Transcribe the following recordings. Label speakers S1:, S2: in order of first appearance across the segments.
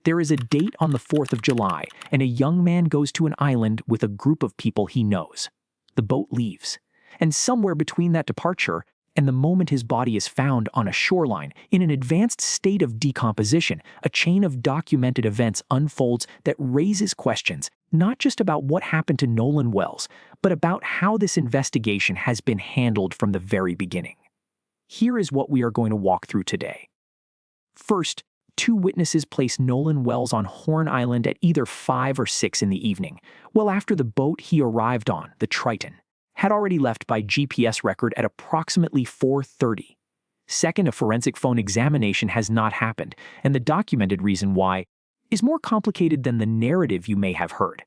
S1: There is a date on the 4th of July, and a young man goes to an island with a group of people he knows. The boat leaves, and somewhere between that departure and the moment his body is found on a shoreline, in an advanced state of decomposition, a chain of documented events unfolds that raises questions, not just about what happened to Nolan Wells, but about how this investigation has been handled from the very beginning. Here is what we are going to walk through today. First, 2 witnesses place Nolan Wells on Horn Island at either 5 or 6 in the evening, well after the boat he arrived on, the Triton, had already left by GPS record at approximately 4:30. Second, a forensic phone examination has not happened, and the documented reason why is more complicated than the narrative you may have heard.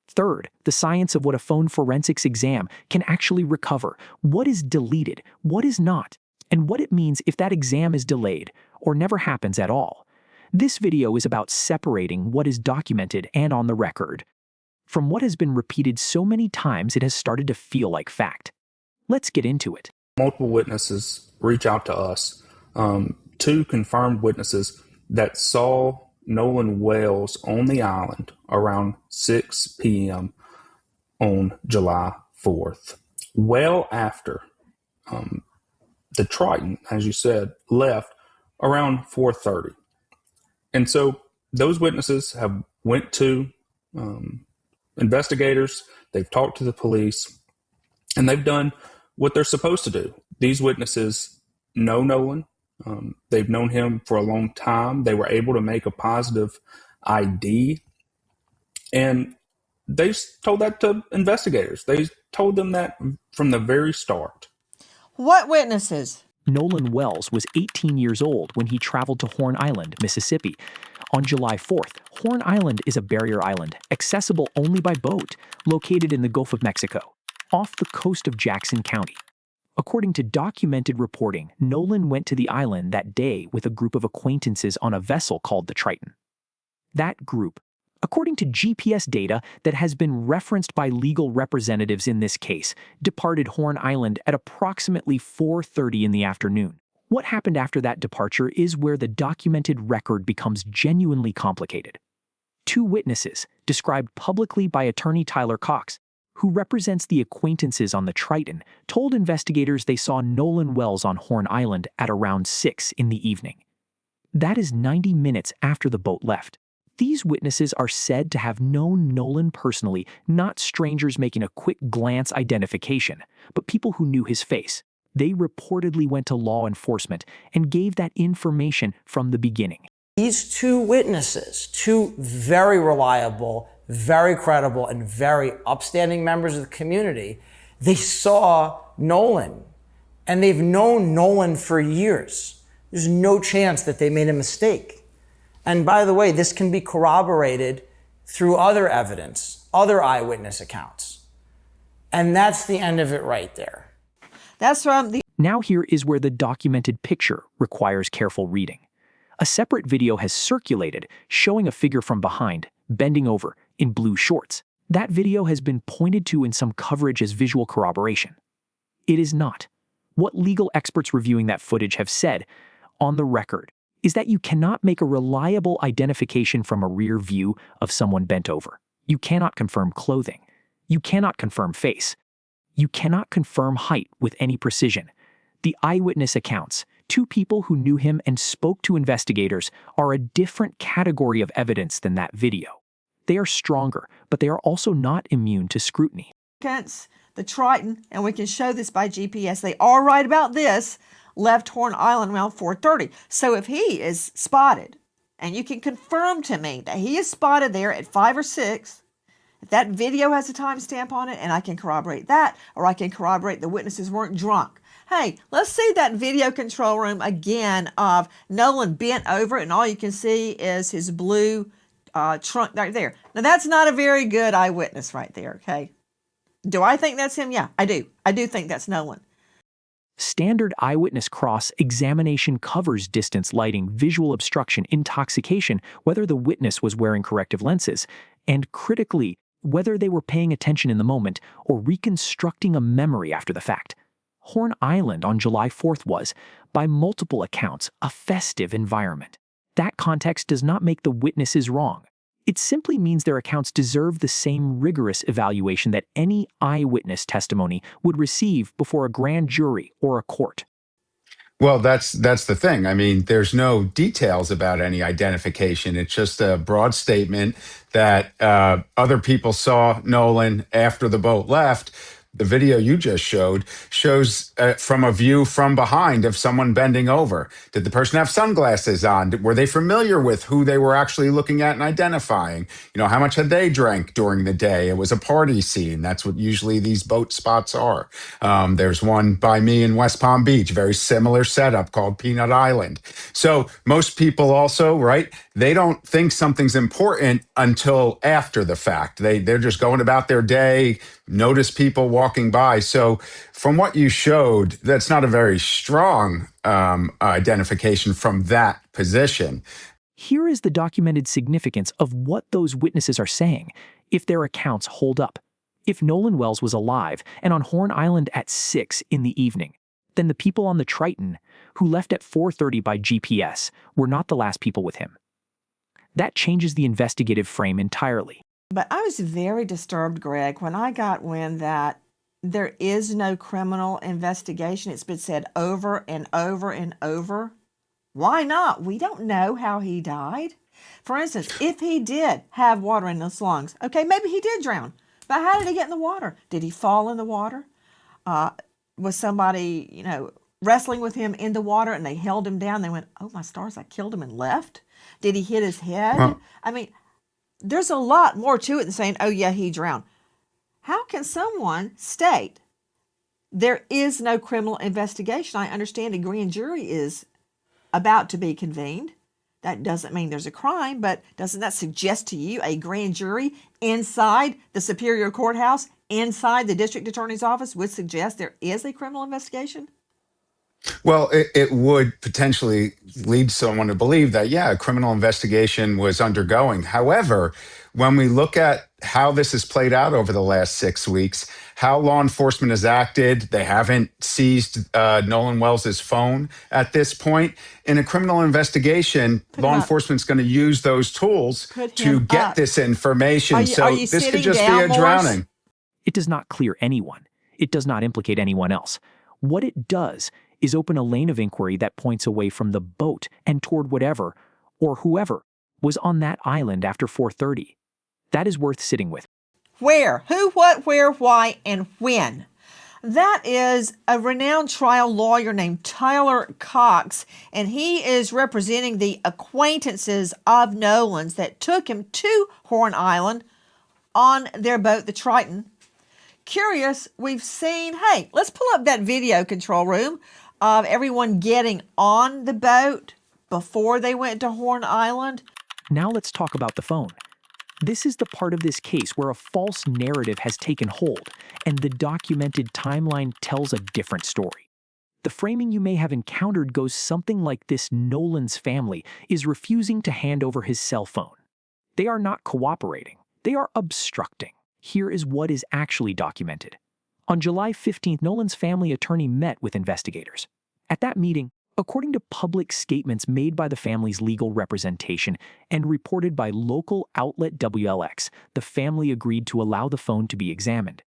S1: Third, the science of what a phone forensics exam can actually recover, what is deleted, what is not, and what it means if that exam is delayed or never happens at all. This video is about separating what is documented and on the record from what has been repeated so many times it has started to feel like fact. Let's get into it.
S2: Multiple witnesses reach out to us, 2 confirmed witnesses that saw Nolan Wells on the island around 6 p.m. on July 4th, well after the Triton, as you said, left around 4:30. And so those witnesses have went to investigators, they've talked to the police, and they've done what they're supposed to do. These witnesses know Nolan. They've known him for a long time. They were able to make a positive ID. And they told that to investigators. They told them that from the very start.
S3: What witnesses?
S1: Nolan Wells was 18 years old when he traveled to Horn Island, Mississippi. On July 4th, Horn Island is a barrier island, accessible only by boat, located in the Gulf of Mexico, off the coast of Jackson County. According to documented reporting, Nolan went to the island that day with a group of acquaintances on a vessel called the Triton. That group, according to GPS data that has been referenced by legal representatives in this case, departed Horn Island at approximately 4:30 in the afternoon. What happened after that departure is where the documented record becomes genuinely complicated. 2 witnesses, described publicly by attorney Tyler Cox, who represents the acquaintances on the Triton, told investigators they saw Nolan Wells on Horn Island at around 6 in the evening. That is 90 minutes after the boat left. These witnesses are said to have known Nolan personally, not strangers making a quick glance identification, but people who knew his face. They reportedly went to law enforcement and gave that information from the beginning.
S3: These 2 witnesses, 2 very reliable, very credible, and very upstanding members of the community, they saw Nolan, and they've known Nolan for years. There's no chance that they made a mistake. And by the way, this can be corroborated through other evidence, other eyewitness accounts. And that's the end of it right there. That's from the...
S1: Now here is where the documented picture requires careful reading. A separate video has circulated showing a figure from behind, bending over, in blue shorts. That video has been pointed to in some coverage as visual corroboration. It is not. What legal experts reviewing that footage have said, on the record, is that you cannot make a reliable identification from a rear view of someone bent over. You cannot confirm clothing. You cannot confirm face. You cannot confirm height with any precision. The eyewitness accounts, 2 people who knew him and spoke to investigators, are a different category of evidence than that video. They are stronger, but they are also not immune to scrutiny.
S4: The Triton, and we can show this by GPS, they are right about this, left Horn Island around 4:30. So if he is spotted, and you can confirm to me that he is spotted there at 5 or 6, if that video has a timestamp on it, and I can corroborate that, or I can corroborate the witnesses weren't drunk. Hey, let's see that video control room again of Nolan bent over, and all you can see is his blue trunk right there. Now, that's not a very good eyewitness right there, okay? Do I think that's him? Yeah, I do. I do think that's Nolan.
S1: Standard eyewitness cross-examination covers distance lighting, visual obstruction, intoxication, whether the witness was wearing corrective lenses, and critically, whether they were paying attention in the moment or reconstructing a memory after the fact. Horn Island on July 4th was, by multiple accounts, a festive environment. That context does not make the witnesses wrong. It simply means their accounts deserve the same rigorous evaluation that any eyewitness testimony would receive before a grand jury or a court.
S5: Well, that's the thing. I mean, there's no details about any identification. It's just a broad statement that other people saw Nolan after the boat left. The video you just showed shows from a view from behind of someone bending over. Did the person have sunglasses on? Were they familiar with who they were actually looking at and identifying? You know, how much had they drank during the day? It was a party scene. That's what usually these boat spots are. There's one by me in West Palm Beach, very similar setup called Peanut Island. So most people also, right, they don't think something's important until after the fact. They're just going about their day, notice people walking by. So from what you showed, that's not a very strong identification from that position.
S1: Here is the documented significance of what those witnesses are saying, if their accounts hold up. If Nolan Wells was alive and on Horn Island at 6 in the evening, then the people on the Triton, who left at 4:30 by GPS, were not the last people with him. That changes the investigative frame entirely.
S4: But I was very disturbed, Greg, when I got wind that there is no criminal investigation. It's been said over and over and over. Why not? We don't know how he died. For instance, if he did have water in his lungs, okay, maybe he did drown. But how did he get in the water? Did he fall in the water? Was somebody, wrestling with him in the water and they held him down? They went, oh, my stars, I killed him and left. Did he hit his head?
S5: Huh.
S4: I mean, there's a lot more to it than saying, oh, yeah, he drowned. How can someone state there is no criminal investigation? I understand a grand jury is about to be convened. That doesn't mean there's a crime, but doesn't that suggest to you a grand jury inside the Superior Courthouse, inside the district attorney's office, would suggest there is a criminal investigation?
S5: Well, it would potentially lead someone to believe that, yeah, a criminal investigation was undergoing. However, when we look at how this has played out over the last 6 weeks, how law enforcement has acted, they haven't seized Nolan Wells' phone at this point. In a criminal investigation, law enforcement's going to use those tools to get this information. So this could just be a drowning.
S1: It does not clear anyone. It does not implicate anyone else. What it does is open a lane of inquiry that points away from the boat and toward whatever, or whoever, was on that island after 4:30. That is worth sitting with.
S4: Where? Who, what, where, why, and when? That is a renowned trial lawyer named Tyler Cox, and he is representing the acquaintances of Nolan's that took him to Horn Island on their boat, the Triton. Curious, we've seen, hey, let's pull up that video, control room, of everyone getting on the boat before they went to Horn Island.
S1: Now let's talk about the phone. This is the part of this case where a false narrative has taken hold, and the documented timeline tells a different story. The framing you may have encountered goes something like this: Nolan's family is refusing to hand over his cell phone. They are not cooperating. They are obstructing. Here is what is actually documented. On July 15th, Nolan's family attorney met with investigators. At that meeting, according to public statements made by the family's legal representation and reported by local outlet WLX, the family agreed to allow the phone to be examined.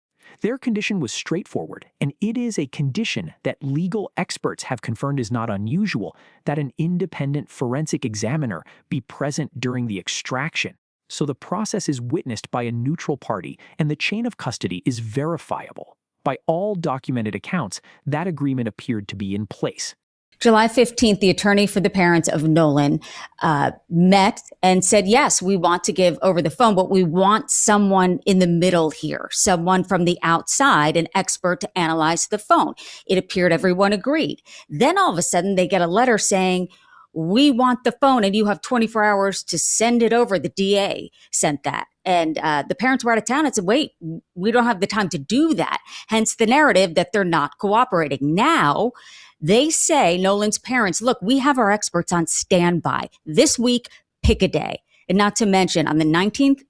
S1: Their condition was straightforward, and it is a condition that legal experts have confirmed is not unusual, that an independent forensic examiner be present during the extraction. So the process is witnessed by a neutral party, and the chain of custody is verifiable. By all documented accounts, that agreement appeared to be in place.
S6: July 15th, the attorney for the parents of Nolan met and said, yes, we want to give over the phone, but we want someone in the middle here, someone from the outside, an expert to analyze the phone. It appeared everyone agreed. Then all of a sudden, they get a letter saying, we want the phone and you have 24 hours to send it over. The DA sent that. And the parents were out of town and said, wait, we don't have the time to do that. Hence the narrative that they're not cooperating. Now, they say, Nolan's parents, look, we have our experts on standby. This week, pick a day. And not to mention, on the 19th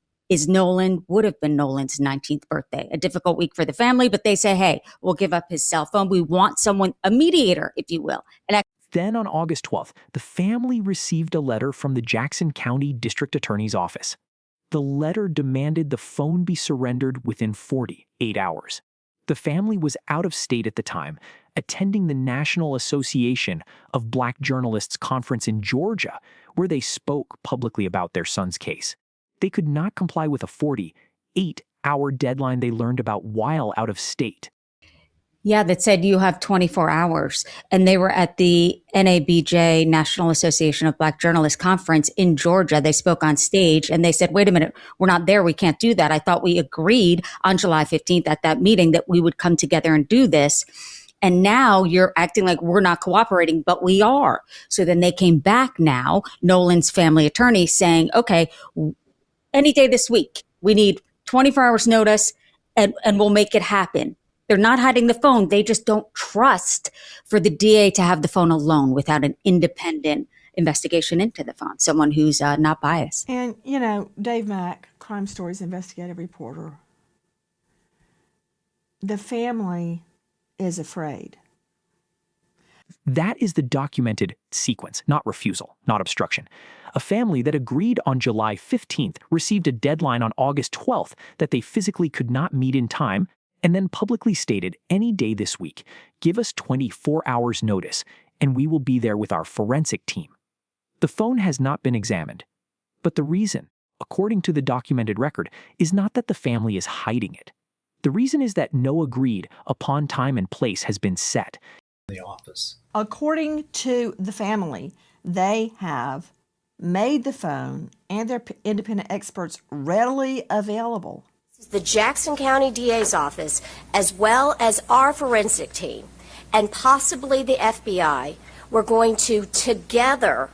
S6: would have been Nolan's 19th birthday. A difficult week for the family, but they say, hey, we'll give up his cell phone. We want someone, a mediator, if you will.
S1: Then on August 12th, the family received a letter from the Jackson County District Attorney's Office. The letter demanded the phone be surrendered within 48 hours. The family was out of state at the time, attending the National Association of Black Journalists conference in Georgia, where they spoke publicly about their son's case. They could not comply with a 48-hour deadline they learned about while out of state.
S6: Yeah, that said you have 24 hours. And they were at the NABJ, National Association of Black Journalists conference in Georgia. They spoke on stage and they said, wait a minute, we're not there. We can't do that. I thought we agreed on July 15th at that meeting that we would come together and do this. And now you're acting like we're not cooperating, but we are. So then they came back now, Nolan's family attorney saying, okay, any day this week, we need 24 hours notice and we'll make it happen. They're not hiding the phone. They just don't trust for the DA to have the phone alone without an independent investigation into the phone, someone who's not biased.
S4: And, you know, Dave Mack, Crime Stories investigative reporter, the family is afraid.
S1: That is the documented sequence, not refusal, not obstruction. A family that agreed on July 15th received a deadline on August 12th that they physically could not meet in time, and then publicly stated any day this week, give us 24 hours notice, and we will be there with our forensic team. The phone has not been examined, but the reason, according to the documented record, is not that the family is hiding it. The reason is that no agreed upon time and place has been set.
S7: The office.
S4: According to the family, they have made the phone and their independent experts readily available.
S8: The Jackson County DA's office, as well as our forensic team, and possibly the FBI, we're going to together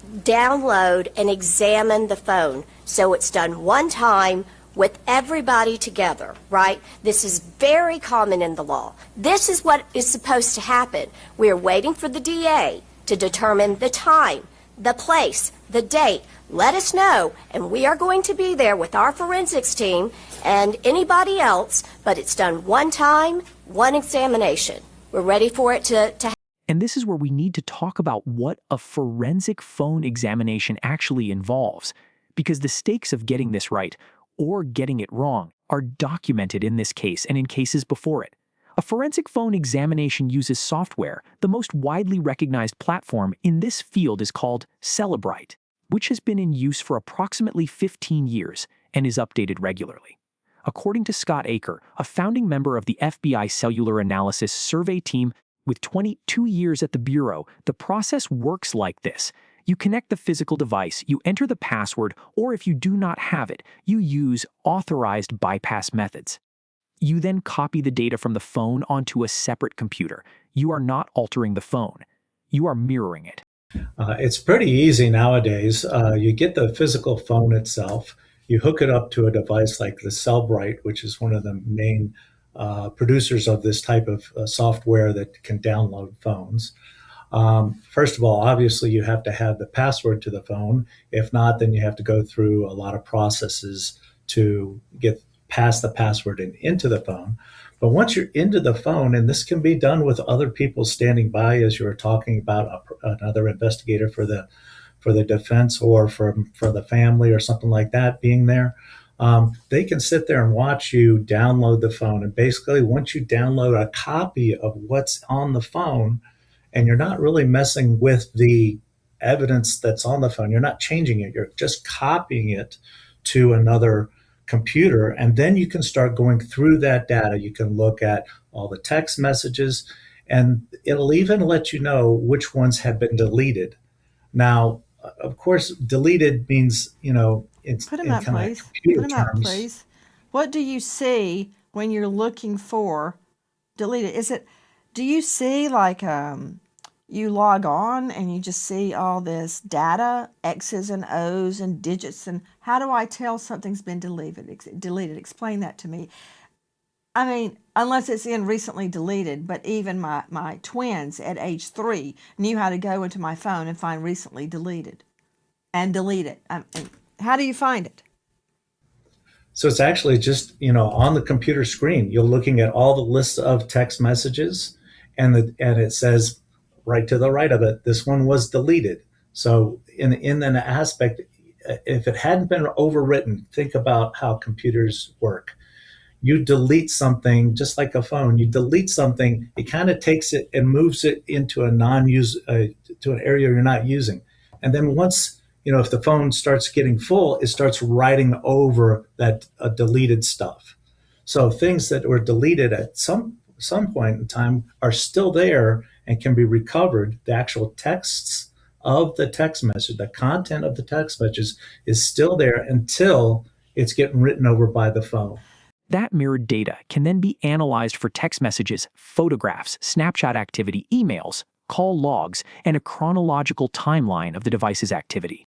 S8: download and examine the phone. So it's done one time with everybody together, right? This is very common in the law. This is what is supposed to happen. We're waiting for the DA to determine the time, the place, the date. Let us know, and we are going to be there with our forensics team and anybody else, but it's done one time, one examination. We're ready for it to happen.
S1: And this is where we need to talk about what a forensic phone examination actually involves, because the stakes of getting this right or getting it wrong are documented in this case and in cases before it. A forensic phone examination uses software. The most widely recognized platform in this field is called Cellebrite, which has been in use for approximately 15 years and is updated regularly. According to Scott Aker, a founding member of the FBI Cellular Analysis Survey team with 22 years at the Bureau, the process works like this. You connect the physical device, you enter the password, or if you do not have it, you use authorized bypass methods. You then copy the data from the phone onto a separate computer. You are not altering the phone. You are mirroring it.
S7: It's pretty easy nowadays. You get the physical phone itself, you hook it up to a device like the Cellebrite, which is one of the main producers of this type of software that can download phones. First of all, obviously, you have to have the password to the phone. If not, then you have to go through a lot of processes to get past the password and into the phone. But once you're into the phone, and this can be done with other people standing by, as you were talking about, another investigator for the defense or for the family or something like that being there, they can sit there and watch you download the phone. And basically, once you download a copy of what's on the phone, and you're not really messing with the evidence that's on the phone, you're not changing it, you're just copying it to another computer, and then you can start going through that data. You can look at all the text messages, and it'll even let you know which ones have been deleted. Now, of course, deleted means, it's
S4: Put them up, please. Put them up, please. What do you see when you're looking for deleted? Do you see like you log on and you just see all this data, X's and O's and digits, and how do I tell something's been deleted? Explain that to me. I mean, unless it's in recently deleted, but even my twins at age 3 knew how to go into my phone and find recently deleted and delete it. How do you find it?
S7: So it's actually just, on the computer screen, you're looking at all the lists of text messages, and it says right to the right of it, this one was deleted. So in an aspect, if it hadn't been overwritten, think about how computers work. You delete something just like a phone. You delete something, it kind of takes it and moves it into a non-use to an area you're not using. And then once, if the phone starts getting full, it starts writing over that deleted stuff. So things that were deleted at some point in time are still there and can be recovered. The actual texts of the text message, the content of the text message is still there until it's getting written over by the phone.
S1: That mirrored data can then be analyzed for text messages, photographs, Snapchat activity, emails, call logs, and a chronological timeline of the device's activity.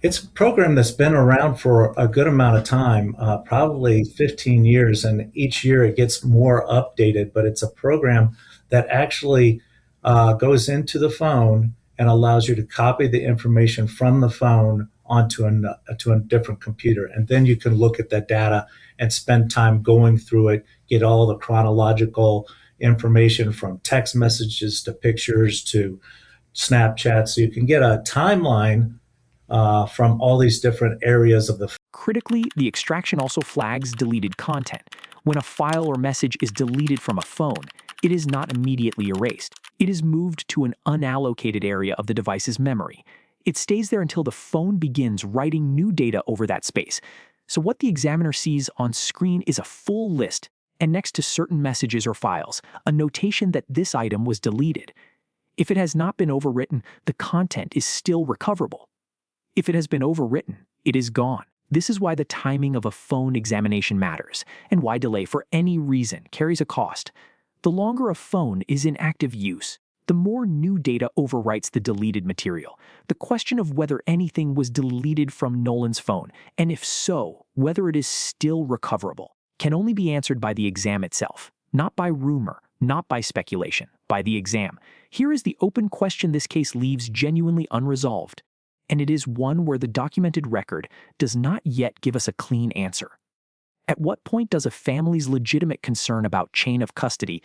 S7: It's a program that's been around for a good amount of time, probably 15 years, and each year it gets more updated, but it's a program that actually goes into the phone and allows you to copy the information from the phone onto a different computer. And then you can look at that data and spend time going through it, get all the chronological information from text messages to pictures to Snapchat. So you can get a timeline from all these different areas of the.
S1: Critically, the extraction also flags deleted content. When a file or message is deleted from a phone, it is not immediately erased. It is moved to an unallocated area of the device's memory. It stays there until the phone begins writing new data over that space. So what the examiner sees on screen is a full list, and next to certain messages or files, a notation that this item was deleted. If it has not been overwritten, the content is still recoverable. If it has been overwritten, it is gone. This is why the timing of a phone examination matters, and why delay for any reason carries a cost. The longer a phone is in active use, the more new data overwrites the deleted material. The question of whether anything was deleted from Nolan's phone, and if so, whether it is still recoverable, can only be answered by the exam itself, not by rumor, not by speculation, by the exam. Here is the open question this case leaves genuinely unresolved, and it is one where the documented record does not yet give us a clean answer. At what point does a family's legitimate concern about chain of custody,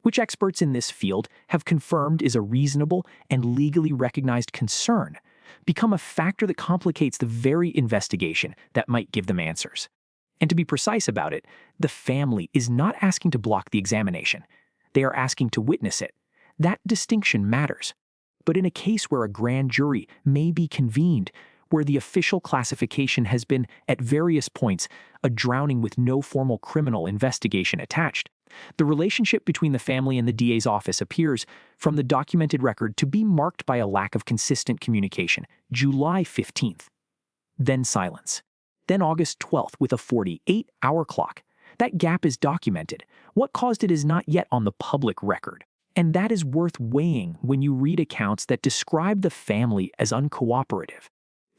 S1: which experts in this field have confirmed is a reasonable and legally recognized concern, become a factor that complicates the very investigation that might give them answers? And to be precise about it, the family is not asking to block the examination. They are asking to witness it. That distinction matters. But in a case where a grand jury may be convened, where the official classification has been, at various points, a drowning with no formal criminal investigation attached, the relationship between the family and the DA's office appears, from the documented record, to be marked by a lack of consistent communication. July 15th. Then silence. Then August 12th with a 48-hour clock. That gap is documented. What caused it is not yet on the public record. And that is worth weighing when you read accounts that describe the family as uncooperative.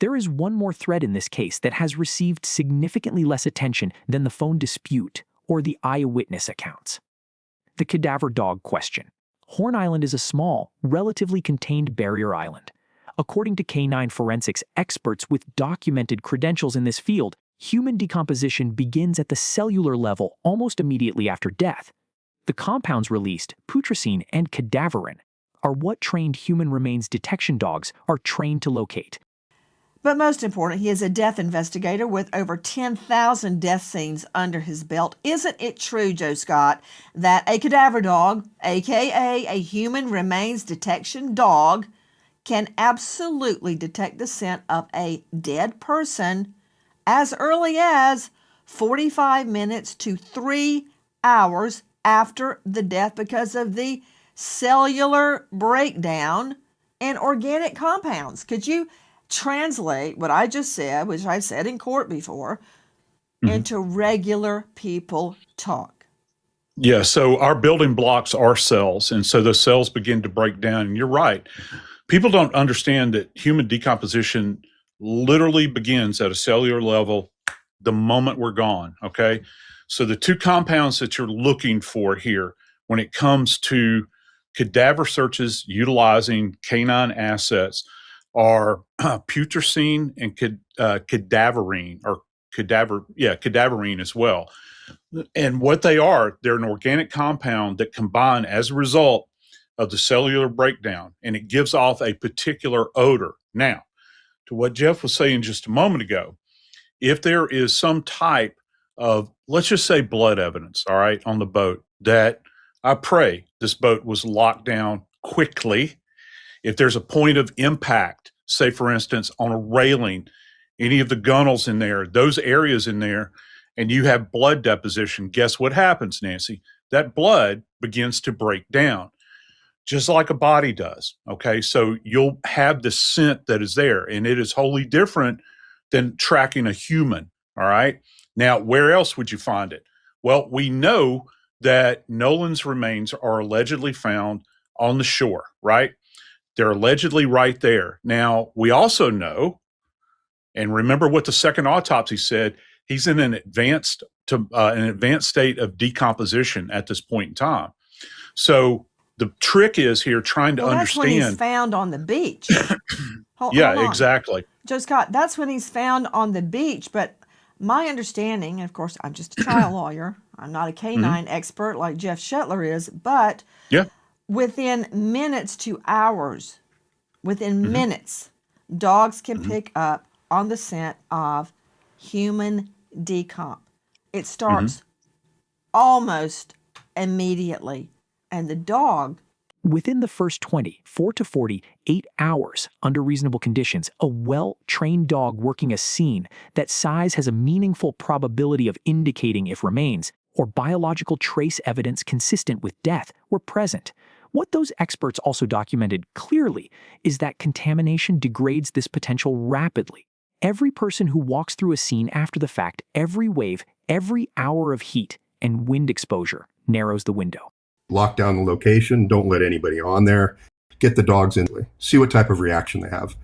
S1: There is one more thread in this case that has received significantly less attention than the phone dispute or the eyewitness accounts. The cadaver dog question. Horn Island is a small, relatively contained barrier island. According to canine forensics experts with documented credentials in this field, human decomposition begins at the cellular level almost immediately after death. The compounds released, putrescine and cadaverin, are what trained human remains detection dogs are trained to locate.
S4: But most important, he is a death investigator with over 10,000 death scenes under his belt. Isn't it true, Joe Scott, that a cadaver dog, aka a human remains detection dog, can absolutely detect the scent of a dead person as early as 45 minutes to 3 hours after the death because of the cellular breakdown in organic compounds? Could you translate what I just said, which I've said in court before, into regular people talk?
S9: Yeah, so our building blocks are cells, and so those cells begin to break down. And you're right. People don't understand that human decomposition literally begins at a cellular level the moment we're gone, okay? So the two compounds that you're looking for here when it comes to cadaver searches utilizing canine assets are putrescine and cadaverine, or cadaverine as well. And what they are, they're an organic compound that combine as a result of the cellular breakdown, and it gives off a particular odor. Now, to what Jeff was saying just a moment ago, if there is some type of, let's just say, blood evidence, all right, on the boat, that I pray this boat was locked down quickly. If there's a point of impact, say, for instance, on a railing, any of the gunnels in there, those areas in there, and you have blood deposition, guess what happens, Nancy? That blood begins to break down, just like a body does, okay? So you'll have the scent that is there, and it is wholly different than tracking a human, all right? Now, where else would you find it? Well, we know that Nolan's remains are allegedly found on the shore, right? They're allegedly right there. Now, we also know, and remember what the second autopsy said, he's in an advanced state of decomposition at this point in time. So the trick is here trying to understand.
S4: That's when he's found on the beach. Hold on.
S9: Exactly.
S4: Joe Scott, that's when he's found on the beach. But my understanding, and of course, I'm just a trial lawyer. I'm not a canine expert like Jeff Shetler is, but within minutes to hours, minutes, dogs can pick up on the scent of human decomp. It starts almost immediately, and the dog,
S1: within the first 24 to 48 hours, under reasonable conditions, a well-trained dog working a scene that size has a meaningful probability of indicating if remains or biological trace evidence consistent with death were present. What those experts also documented clearly is that contamination degrades this potential rapidly. Every person who walks through a scene after the fact, every wave, every hour of heat and wind exposure narrows the window.
S10: Lock down the location, don't let anybody on there, get the dogs in, see what type of reaction they have.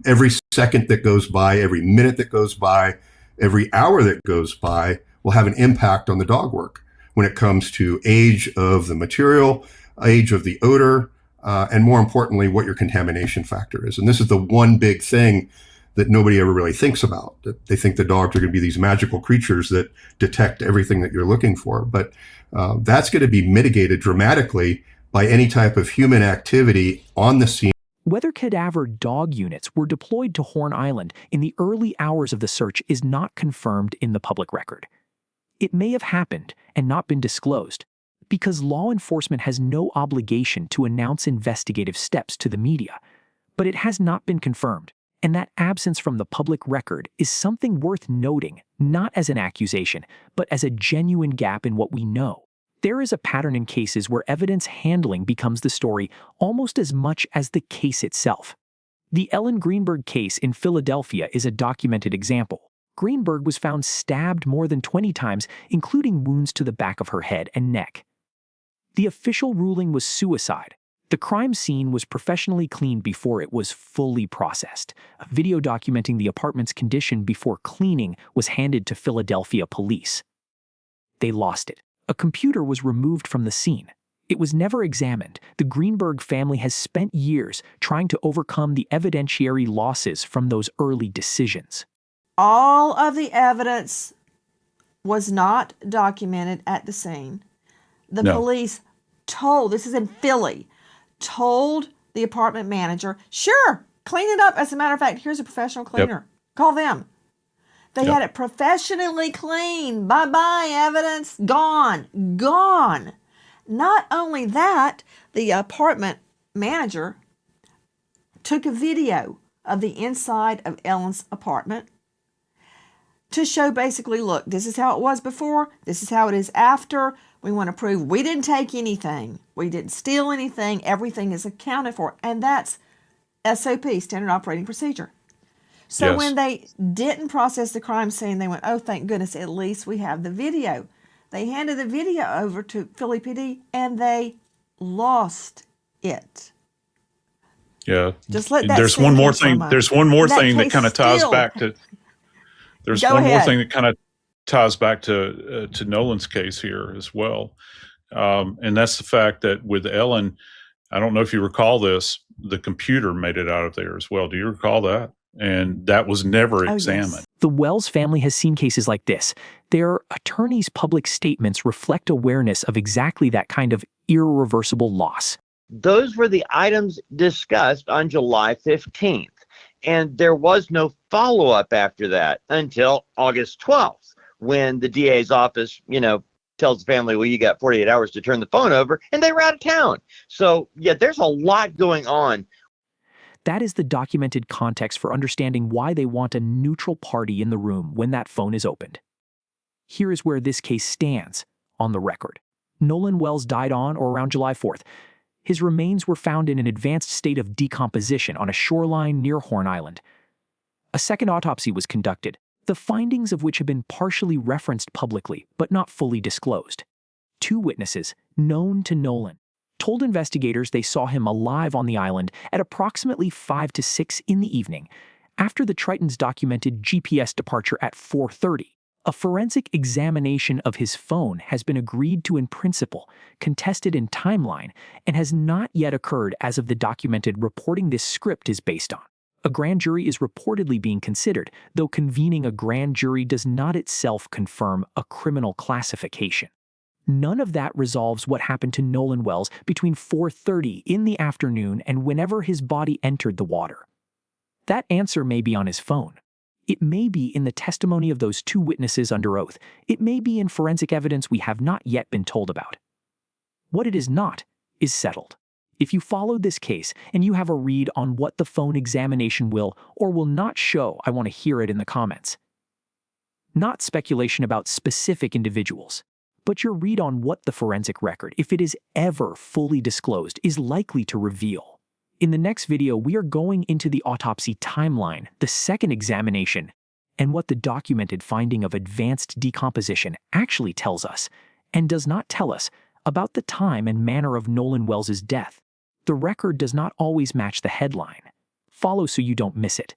S10: Every second that goes by, every minute that goes by, every hour that goes by will have an impact on the dog work when it comes to age of the material, age of the odor, and more importantly, what your contamination factor is. And this is the one big thing that nobody ever really thinks about. That they think the dogs are going to be these magical creatures that detect everything that you're looking for. But that's going to be mitigated dramatically by any type of human activity on the scene.
S1: Whether cadaver dog units were deployed to Horn Island in the early hours of the search is not confirmed in the public record. It may have happened and not been disclosed because law enforcement has no obligation to announce investigative steps to the media, but it has not been confirmed. And that absence from the public record is something worth noting, not as an accusation, but as a genuine gap in what we know. There is a pattern in cases where evidence handling becomes the story almost as much as the case itself. The Ellen Greenberg case in Philadelphia is a documented example. Greenberg was found stabbed more than 20 times, including wounds to the back of her head and neck. The official ruling was suicide. The crime scene was professionally cleaned before it was fully processed. A video documenting the apartment's condition before cleaning was handed to Philadelphia police. They lost it. A computer was removed from the scene. It was never examined. The Greenberg family has spent years trying to overcome the evidentiary losses from those early decisions.
S4: All of the evidence was not documented at the scene. The police told, this is in Philly, told the apartment manager, sure, clean it up. As a matter of fact, here's a professional cleaner. Call them. They had it professionally cleaned. Bye-bye, evidence. Gone. Gone. Not only that, the apartment manager took a video of the inside of Ellen's apartment to show basically, look, this is how it was before. This is how it is after. We want to prove we didn't take anything. We didn't steal anything. Everything is accounted for. And that's SOP, Standard Operating Procedure. So when they didn't process the crime scene, they went, oh, thank goodness, at least we have the video. They handed the video over to Philly PD, and they lost it.
S9: Yeah.
S4: Just let that
S9: There's one more thing. There's one more thing that kind of ties back to. There's one more thing that kind of ties back to Nolan's case here as well, and that's the fact that with Ellen, I don't know if you recall this, the computer made it out of there as well. Do you recall that? And that was never examined.
S4: Yes.
S1: The Wells family has seen cases like this. Their attorneys' public statements reflect awareness of exactly that kind of irreversible loss.
S11: Those were the items discussed on July 15th. And there was no follow-up after that until August 12th, when the DA's office, tells the family, well, you got 48 hours to turn the phone over, and they were out of town. So, yeah, there's a lot going on.
S1: That is the documented context for understanding why they want a neutral party in the room when that phone is opened. Here is where this case stands on the record. Nolan Wells died on or around July 4th. His remains were found in an advanced state of decomposition on a shoreline near Horn Island. A second autopsy was conducted, the findings of which have been partially referenced publicly but not fully disclosed. 2 witnesses, known to Nolan, told investigators they saw him alive on the island at approximately 5 to 6 in the evening, after the Triton's documented GPS departure at 4:30. A forensic examination of his phone has been agreed to in principle, contested in timeline, and has not yet occurred as of the documented reporting this script is based on. A grand jury is reportedly being considered, though convening a grand jury does not itself confirm a criminal classification. None of that resolves what happened to Nolan Wells between 4:30 in the afternoon and whenever his body entered the water. That answer may be on his phone. It may be in the testimony of those 2 witnesses under oath. It may be in forensic evidence we have not yet been told about. What it is not is settled. If you followed this case and you have a read on what the phone examination will or will not show, I want to hear it in the comments. Not speculation about specific individuals, but your read on what the forensic record, if it is ever fully disclosed, is likely to reveal. In the next video, we are going into the autopsy timeline, the second examination, and what the documented finding of advanced decomposition actually tells us, and does not tell us, about the time and manner of Nolan Wells' death. The record does not always match the headline. Follow so you don't miss it.